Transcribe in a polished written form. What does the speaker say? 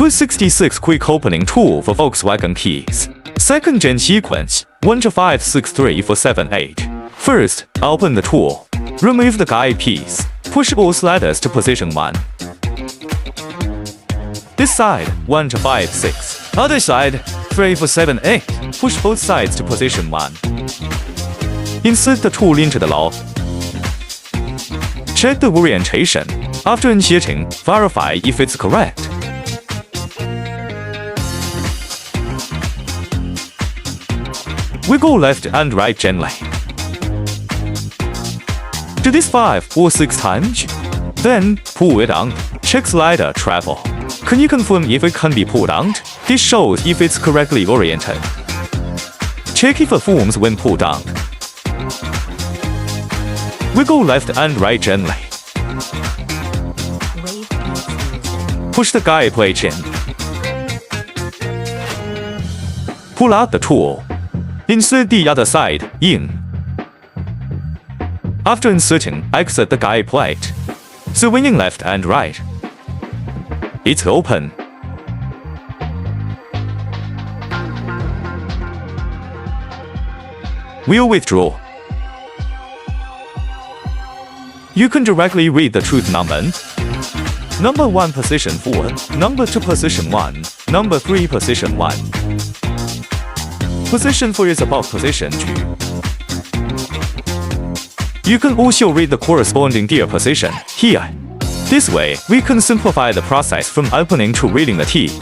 HU66 quick opening tool for Volkswagen keys. Second gen sequence 1 to 5 6 3 4 7 8. First, open the tool. Remove the guide piece. Push all sliders to position 1. This side 1 to 5 6. Other side 3 4 7 8. Push both sides to position 1. Insert the tool into the lock. Check the orientation. After inserting, verify if it's correct. Wiggle left and right gently. Do this 5 or 6 times. Then, pull it down. Check slider travel. Can you confirm if it can be pulled down? This shows if it's correctly oriented. Check if it forms when pulled down. Wiggle left and right gently. Push the guide plate in. Pull out the tool. Insert the other side in. After inserting, exit the guide plate. Swinging left and right. It's open. Wheel withdraw. You can directly read the truth number. Number 1 position 4, number 2 position 1, number 3 position 1. Position 4 is above position 2. You can also read the corresponding gear position here. This way, we can simplify the process from opening to reading the teeth.